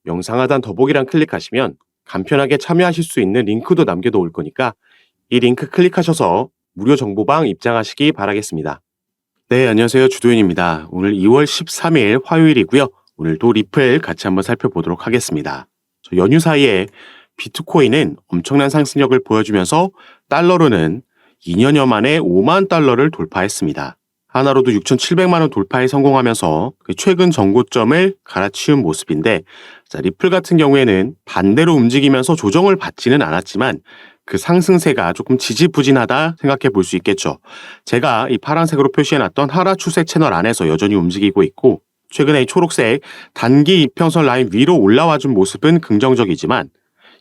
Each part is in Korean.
영상 하단 더보기란 클릭하시면 간편하게 참여하실 수 있는 링크도 남겨놓을 거니까 이 링크 클릭하셔서 무료 정보방 입장하시기 바라겠습니다. 네, 안녕하세요. 주도현입니다. 오늘 2월 13일 화요일이고요. 오늘도 리플 같이 한번 살펴보도록 하겠습니다. 연휴 사이에 비트코인은 엄청난 상승력을 보여주면서 달러로는 2년여 만에 5만 달러를 돌파했습니다. 하나로도 6,700만 원 돌파에 성공하면서 최근 정고점을 갈아치운 모습인데, 리플 같은 경우에는 반대로 움직이면서 조정을 받지는 않았지만 그 상승세가 조금 지지부진하다 생각해 볼 수 있겠죠. 제가 이 파란색으로 표시해놨던 하락 추세 채널 안에서 여전히 움직이고 있고, 최근에 이 초록색 단기 이평선 라인 위로 올라와준 모습은 긍정적이지만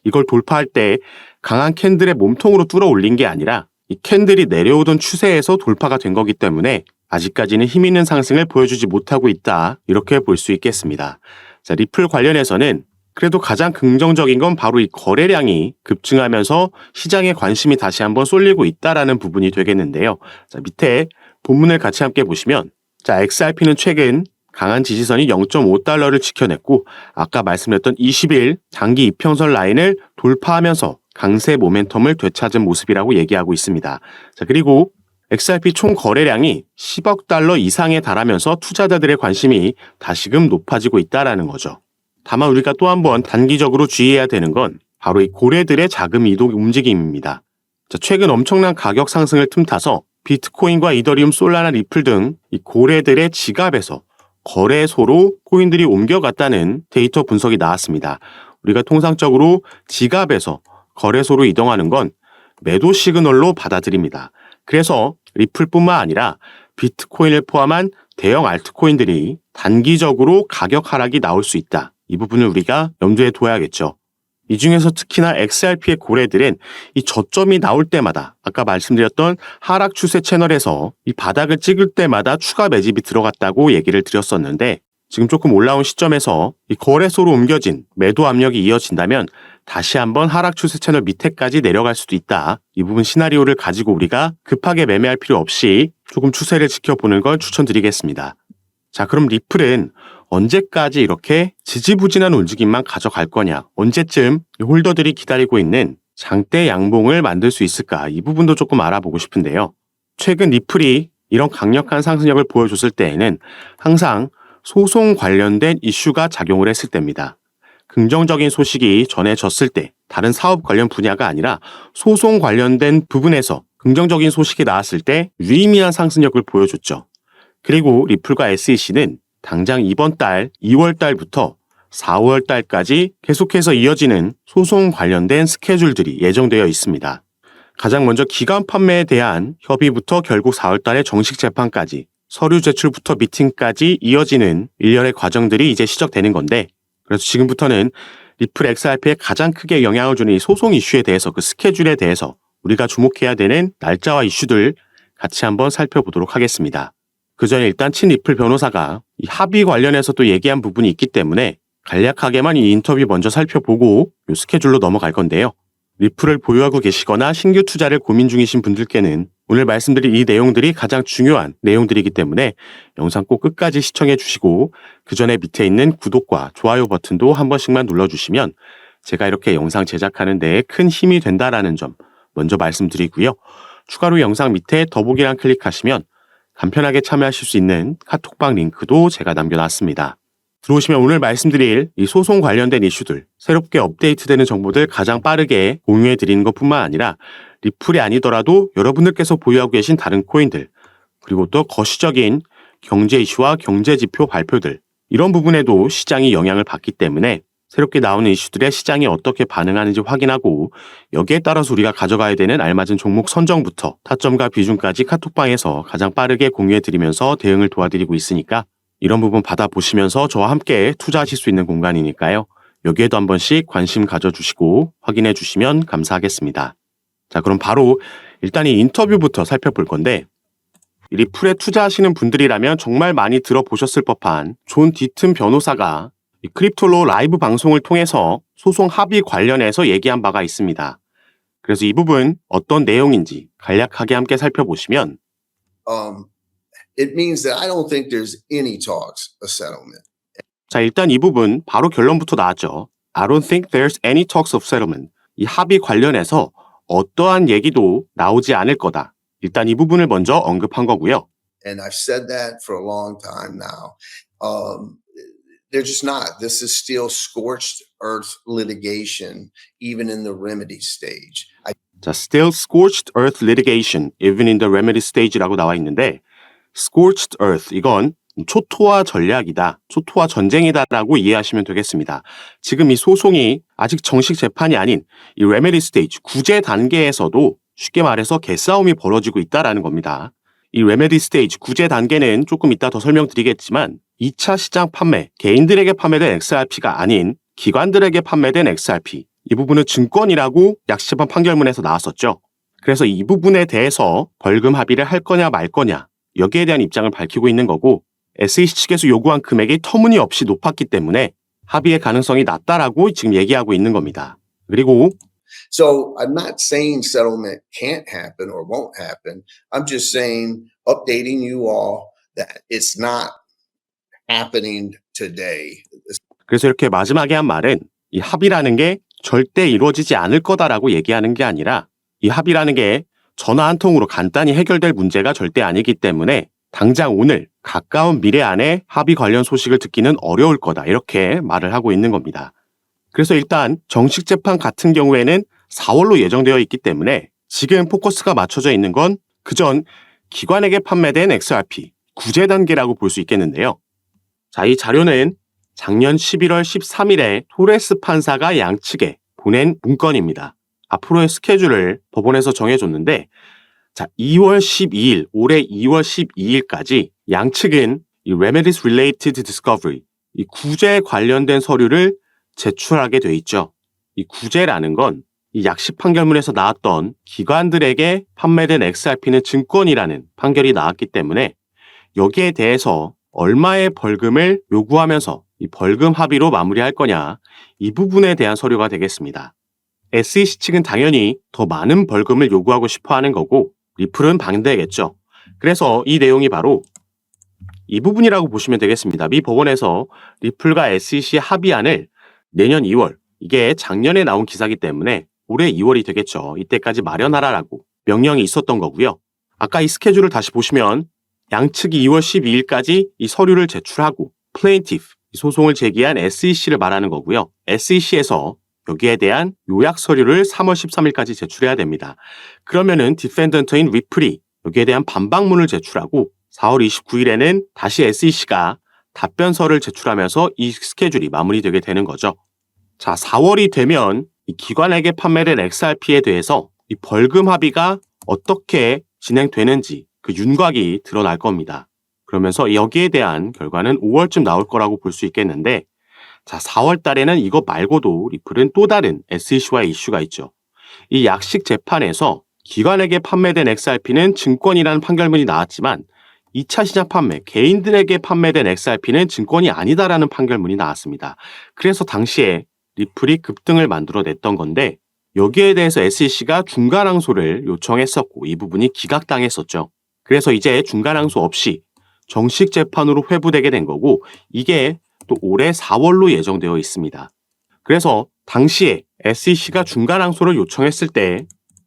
이걸 돌파할 때 강한 캔들의 몸통으로 뚫어 올린 게 아니라 이 캔들이 내려오던 추세에서 돌파가 된 거기 때문에 아직까지는 힘 있는 상승을 보여주지 못하고 있다, 이렇게 볼 수 있겠습니다. 자, 리플 관련해서는 그래도 가장 긍정적인 건 바로 이 거래량이 급증하면서 시장에 관심이 다시 한번 쏠리고 있다라는 부분이 되겠는데요. 자, 밑에 본문을 같이 함께 보시면, 자, XRP는 최근 강한 지지선이 0.5달러를 지켜냈고, 아까 말씀드렸던 20일 장기 이평선 라인을 돌파하면서 강세 모멘텀을 되찾은 모습이라고 얘기하고 있습니다. 자, 그리고 XRP 총 거래량이 10억 달러 이상에 달하면서 투자자들의 관심이 다시금 높아지고 있다는 거죠. 다만 우리가 또 한번 단기적으로 주의해야 되는 건 바로 이 고래들의 자금 이동 움직임입니다. 자, 최근 엄청난 가격 상승을 틈타서 비트코인과 이더리움, 솔라나, 리플 등 이 고래들의 지갑에서 거래소로 코인들이 옮겨갔다는 데이터 분석이 나왔습니다. 우리가 통상적으로 지갑에서 거래소로 이동하는 건 매도 시그널로 받아들입니다. 그래서 리플뿐만 아니라 비트코인을 포함한 대형 알트코인들이 단기적으로 가격 하락이 나올 수 있다. 이 부분을 우리가 염두에 둬야겠죠. 이 중에서 특히나 XRP의 고래들은 이 저점이 나올 때마다 아까 말씀드렸던 하락 추세 채널에서 이 바닥을 찍을 때마다 추가 매집이 들어갔다고 얘기를 드렸었는데, 지금 조금 올라온 시점에서 이 거래소로 옮겨진 매도 압력이 이어진다면 다시 한번 하락 추세 채널 밑에까지 내려갈 수도 있다. 이 부분 시나리오를 가지고 우리가 급하게 매매할 필요 없이 조금 추세를 지켜보는 걸 추천드리겠습니다. 자, 그럼 리플은 언제까지 이렇게 지지부진한 움직임만 가져갈 거냐, 언제쯤 홀더들이 기다리고 있는 장대 양봉을 만들 수 있을까, 이 부분도 조금 알아보고 싶은데요. 최근 리플이 이런 강력한 상승력을 보여줬을 때에는 항상 소송 관련된 이슈가 작용을 했을 때입니다. 긍정적인 소식이 전해졌을 때, 다른 사업 관련 분야가 아니라 소송 관련된 부분에서 긍정적인 소식이 나왔을 때 유의미한 상승력을 보여줬죠. 그리고 리플과 SEC는 당장 이번 달 2월 달부터 4월 달까지 계속해서 이어지는 소송 관련된 스케줄들이 예정되어 있습니다. 가장 먼저 기간 판매에 대한 협의부터 결국 4월 달에 정식 재판까지, 서류 제출부터 미팅까지 이어지는 일련의 과정들이 이제 시작되는 건데, 그래서 지금부터는 리플 XRP에 가장 크게 영향을 주는 이 소송 이슈에 대해서, 그 스케줄에 대해서 우리가 주목해야 되는 날짜와 이슈들 같이 한번 살펴보도록 하겠습니다. 그 전에 일단 친리플 변호사가 이 합의 관련해서 또 얘기한 부분이 있기 때문에 간략하게만 이 인터뷰 먼저 살펴보고 이 스케줄로 넘어갈 건데요. 리플을 보유하고 계시거나 신규 투자를 고민 중이신 분들께는 오늘 말씀드린 이 내용들이 가장 중요한 내용들이기 때문에 영상 꼭 끝까지 시청해 주시고, 그 전에 밑에 있는 구독과 좋아요 버튼도 한 번씩만 눌러주시면 제가 이렇게 영상 제작하는 데에 큰 힘이 된다라는 점 먼저 말씀드리고요. 추가로 영상 밑에 더보기란 클릭하시면 간편하게 참여하실 수 있는 카톡방 링크도 제가 남겨놨습니다. 들어오시면 오늘 말씀드릴 이 소송 관련된 이슈들, 새롭게 업데이트되는 정보들 가장 빠르게 공유해 드리는 것뿐만 아니라 리플이 아니더라도 여러분들께서 보유하고 계신 다른 코인들, 그리고 또 거시적인 경제 이슈와 경제 지표 발표들, 이런 부분에도 시장이 영향을 받기 때문에 새롭게 나오는 이슈들에 시장이 어떻게 반응하는지 확인하고 여기에 따라서 우리가 가져가야 되는 알맞은 종목 선정부터 타점과 비중까지 카톡방에서 가장 빠르게 공유해드리면서 대응을 도와드리고 있으니까 이런 부분 받아보시면서 저와 함께 투자하실 수 있는 공간이니까요. 여기에도 한 번씩 관심 가져주시고 확인해 주시면 감사하겠습니다. 자, 그럼 바로 일단 이 인터뷰부터 살펴볼 건데, 리플에 투자하시는 분들이라면 정말 많이 들어보셨을 법한 존 디튼 변호사가 이 크립토로 라이브 방송을 통해서 소송 합의 관련해서 얘기한 바가 있습니다. 그래서 이 부분 어떤 내용인지 간략하게 함께 살펴보시면, it means that I don't think there's any talks of settlement. 자, 일단 이 부분 바로 결론부터 나왔죠. I don't think there's any talks of settlement. 이 합의 관련해서 어떠한 얘기도 나오지 않을 거다. 일단 이 부분을 먼저 언급한 거고요. And I've said that for a long time now. They're just not. This is still scorched earth litigation, even in the remedy stage. 자, still scorched earth litigation, even in the remedy stage라고 나와 있는데 scorched earth, 이건 초토화 전략이다, 초토화 전쟁이다라고 이해하시면 되겠습니다. 지금 이 소송이 아직 정식 재판이 아닌 이 remedy stage, 구제 단계에서도 쉽게 말해서 개싸움이 벌어지고 있다라는 겁니다. 이 remedy stage, 구제 단계는 조금 이따 더 설명드리겠지만 2차 시장 판매, 개인들에게 판매된 XRP가 아닌 기관들에게 판매된 XRP, 이 부분은 증권이라고 약식재판 판결문에서 나왔었죠. 그래서 이 부분에 대해서 벌금 합의를 할 거냐 말 거냐, 여기에 대한 입장을 밝히고 있는 거고, SEC 측에서 요구한 금액이 터무니없이 높았기 때문에 합의의 가능성이 낮다라고 지금 얘기하고 있는 겁니다. 그리고 So I'm not saying settlement can't happen or won't happen. I'm just saying, updating you all that it's not happening today. 그래서 이렇게 마지막에 한 말은 이 합의라는 게 절대 이루어지지 않을 거다라고 얘기하는 게 아니라 이 합의라는 게 전화 한 통으로 간단히 해결될 문제가 절대 아니기 때문에 당장 오늘 가까운 미래 안에 합의 관련 소식을 듣기는 어려울 거다, 이렇게 말을 하고 있는 겁니다. 그래서 일단 정식 재판 같은 경우에는 4월로 예정되어 있기 때문에 지금 포커스가 맞춰져 있는 건 그전 기관에게 판매된 XRP 구제 단계라고 볼 수 있겠는데요. 자, 이 자료는 작년 11월 13일에 토레스 판사가 양측에 보낸 문건입니다. 앞으로의 스케줄을 법원에서 정해줬는데, 자, 2월 12일, 올해 2월 12일까지 양측은 이 Remedies Related Discovery, 이 구제에 관련된 서류를 제출하게 돼 있죠. 이 구제라는 건 이 약식 판결문에서 나왔던 기관들에게 판매된 XRP는 증권이라는 판결이 나왔기 때문에 여기에 대해서 얼마의 벌금을 요구하면서 이 벌금 합의로 마무리할 거냐, 이 부분에 대한 서류가 되겠습니다. SEC 측은 당연히 더 많은 벌금을 요구하고 싶어 하는 거고 리플은 반대겠죠. 그래서 이 내용이 바로 이 부분이라고 보시면 되겠습니다. 미 법원에서 리플과 SEC 합의안을 내년 2월, 이게 작년에 나온 기사이기 때문에 올해 2월이 되겠죠. 이때까지 마련하라라고 명령이 있었던 거고요. 아까 이 스케줄을 다시 보시면 양측이 2월 12일까지 이 서류를 제출하고 plaintiff, 소송을 제기한 SEC를 말하는 거고요. SEC에서 여기에 대한 요약 서류를 3월 13일까지 제출해야 됩니다. 그러면은 디펜던트인 리플이 여기에 대한 반박문을 제출하고 4월 29일에는 다시 SEC가 답변서를 제출하면서 이 스케줄이 마무리되게 되는 거죠. 자, 4월이 되면 이 기관에게 판매된 XRP에 대해서 이 벌금 합의가 어떻게 진행되는지 그 윤곽이 드러날 겁니다. 그러면서 여기에 대한 결과는 5월쯤 나올 거라고 볼 수 있겠는데, 자, 4월 달에는 이거 말고도 리플은 또 다른 SEC와의 이슈가 있죠. 이 약식 재판에서 기관에게 판매된 XRP는 증권이라는 판결문이 나왔지만 2차 시장 판매, 개인들에게 판매된 XRP는 증권이 아니다라는 판결문이 나왔습니다. 그래서 당시에 리플이 급등을 만들어냈던 건데 여기에 대해서 SEC가 중간항소를 요청했었고 이 부분이 기각당했었죠. 그래서 이제 중간항소 없이 정식 재판으로 회부되게 된 거고 이게 또 올해 4월로 예정되어 있습니다. 그래서 당시에 SEC가 중간항소를 요청했을 때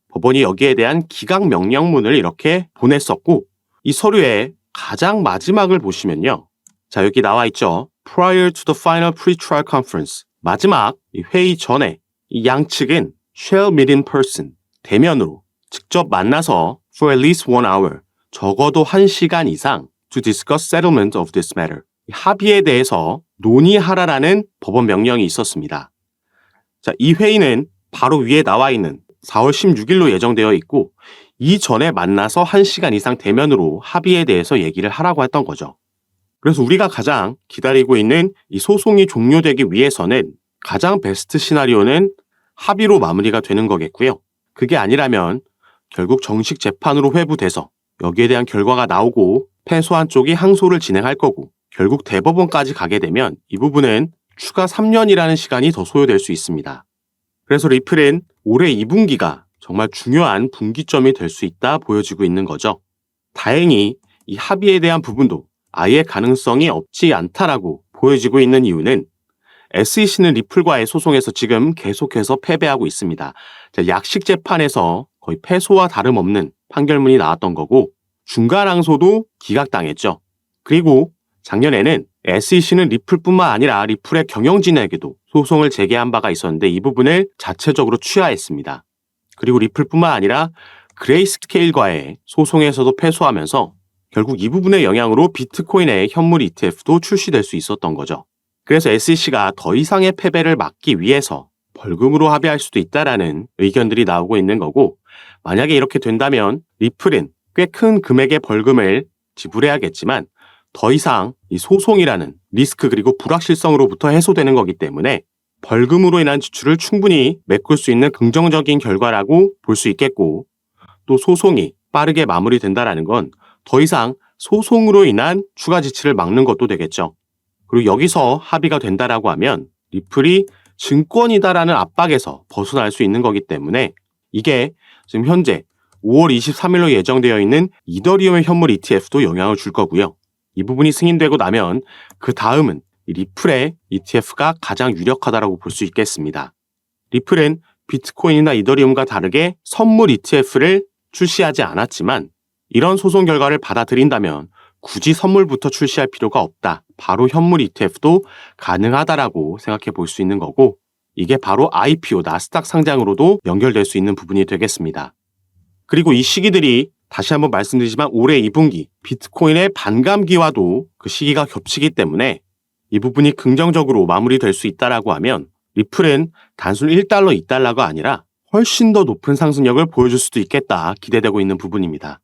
법원이 여기에 대한 기각 명령문을 이렇게 보냈었고 이 서류의 가장 마지막을 보시면요. 자, 여기 나와 있죠. Prior to the final pre-trial conference. 마지막 이 회의 전에 이 양측은 shall meet in person. 대면으로 직접 만나서 for at least 1 hour. 적어도 1시간 이상 to discuss settlement of this matter. 합의에 대해서 논의하라라는 법원 명령이 있었습니다. 자, 이 회의는 바로 위에 나와 있는 4월 16일로 예정되어 있고 이전에 만나서 1시간 이상 대면으로 합의에 대해서 얘기를 하라고 했던 거죠. 그래서 우리가 가장 기다리고 있는 이 소송이 종료되기 위해서는 가장 베스트 시나리오는 합의로 마무리가 되는 거겠고요. 그게 아니라면 결국 정식 재판으로 회부돼서 여기에 대한 결과가 나오고 패소한 쪽이 항소를 진행할 거고 결국 대법원까지 가게 되면 이 부분은 추가 3년이라는 시간이 더 소요될 수 있습니다. 그래서 리플은 올해 2분기가 정말 중요한 분기점이 될 수 있다 보여지고 있는 거죠. 다행히 이 합의에 대한 부분도 아예 가능성이 없지 않다라고 보여지고 있는 이유는 SEC는 리플과의 소송에서 지금 계속해서 패배하고 있습니다. 약식 재판에서 거의 패소와 다름없는 판결문이 나왔던 거고 중간 항소도 기각당했죠. 그리고 작년에는 SEC는 리플뿐만 아니라 리플의 경영진에게도 소송을 제기한 바가 있었는데 이 부분을 자체적으로 취하했습니다. 그리고 리플뿐만 아니라 그레이스케일과의 소송에서도 패소하면서 결국 이 부분의 영향으로 비트코인의 현물 ETF도 출시될 수 있었던 거죠. 그래서 SEC가 더 이상의 패배를 막기 위해서 벌금으로 합의할 수도 있다라는 의견들이 나오고 있는 거고 만약에 이렇게 된다면 리플은 꽤 큰 금액의 벌금을 지불해야겠지만 더 이상 이 소송이라는 리스크 그리고 불확실성으로부터 해소되는 거기 때문에 벌금으로 인한 지출을 충분히 메꿀 수 있는 긍정적인 결과라고 볼 수 있겠고 또 소송이 빠르게 마무리된다라는 건 더 이상 소송으로 인한 추가 지출을 막는 것도 되겠죠. 그리고 여기서 합의가 된다라고 하면 리플이 증권이다라는 압박에서 벗어날 수 있는 거기 때문에 이게 지금 현재 5월 23일로 예정되어 있는 이더리움의 현물 ETF도 영향을 줄 거고요. 이 부분이 승인되고 나면 그 다음은 리플의 ETF가 가장 유력하다라고 볼 수 있겠습니다. 리플은 비트코인이나 이더리움과 다르게 선물 ETF를 출시하지 않았지만 이런 소송 결과를 받아들인다면 굳이 선물부터 출시할 필요가 없다. 바로 현물 ETF도 가능하다라고 생각해 볼 수 있는 거고 이게 바로 IPO, 나스닥 상장으로도 연결될 수 있는 부분이 되겠습니다. 그리고 이 시기들이 다시 한번 말씀드리지만 올해 2분기 비트코인의 반감기와도 그 시기가 겹치기 때문에 이 부분이 긍정적으로 마무리될 수 있다라고 하면 리플은 단순 1달러, 2달러가 아니라 훨씬 더 높은 상승력을 보여줄 수도 있겠다 기대되고 있는 부분입니다.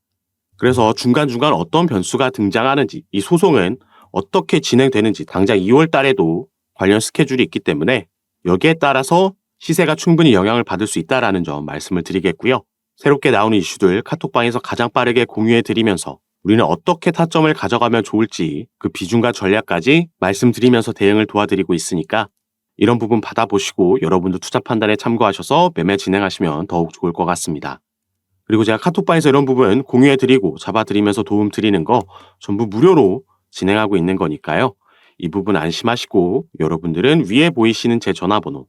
그래서 중간중간 어떤 변수가 등장하는지 이 소송은 어떻게 진행되는지 당장 2월 달에도 관련 스케줄이 있기 때문에 여기에 따라서 시세가 충분히 영향을 받을 수 있다는 점 말씀을 드리겠고요. 새롭게 나오는 이슈들 카톡방에서 가장 빠르게 공유해 드리면서 우리는 어떻게 타점을 가져가면 좋을지 그 비중과 전략까지 말씀드리면서 대응을 도와드리고 있으니까 이런 부분 받아보시고 여러분도 투자 판단에 참고하셔서 매매 진행하시면 더욱 좋을 것 같습니다. 그리고 제가 카톡방에서 이런 부분 공유해드리고 잡아드리면서 도움 드리는 거 전부 무료로 진행하고 있는 거니까요. 이 부분 안심하시고 여러분들은 위에 보이시는 제 전화번호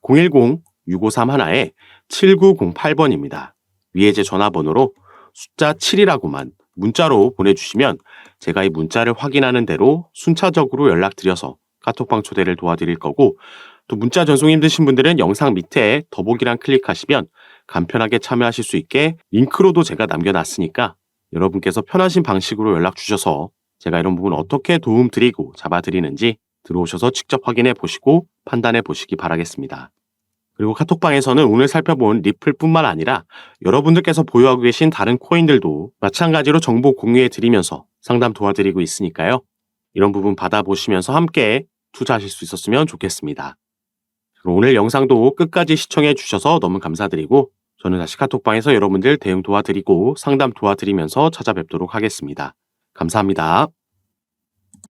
010-6531-7908번입니다. 위에 제 전화번호로 숫자 7이라고만 문자로 보내주시면 제가 이 문자를 확인하는 대로 순차적으로 연락드려서 카톡방 초대를 도와드릴 거고 또 문자 전송 힘드신 분들은 영상 밑에 더보기란 클릭하시면 간편하게 참여하실 수 있게 링크로도 제가 남겨놨으니까 여러분께서 편하신 방식으로 연락 주셔서 제가 이런 부분 어떻게 도움 드리고 잡아드리는지 들어오셔서 직접 확인해 보시고 판단해 보시기 바라겠습니다. 그리고 카톡방에서는 오늘 살펴본 리플뿐만 아니라 여러분들께서 보유하고 계신 다른 코인들도 마찬가지로 정보 공유해 드리면서 상담 도와드리고 있으니까요. 이런 부분 받아보시면서 함께 투자하실 수 있었으면 좋겠습니다. 오늘 영상도 끝까지 시청해 주셔서 너무 감사드리고 저는 다시 카톡방에서 여러분들 대응 도와드리고 상담 도와드리면서 찾아뵙도록 하겠습니다. 감사합니다.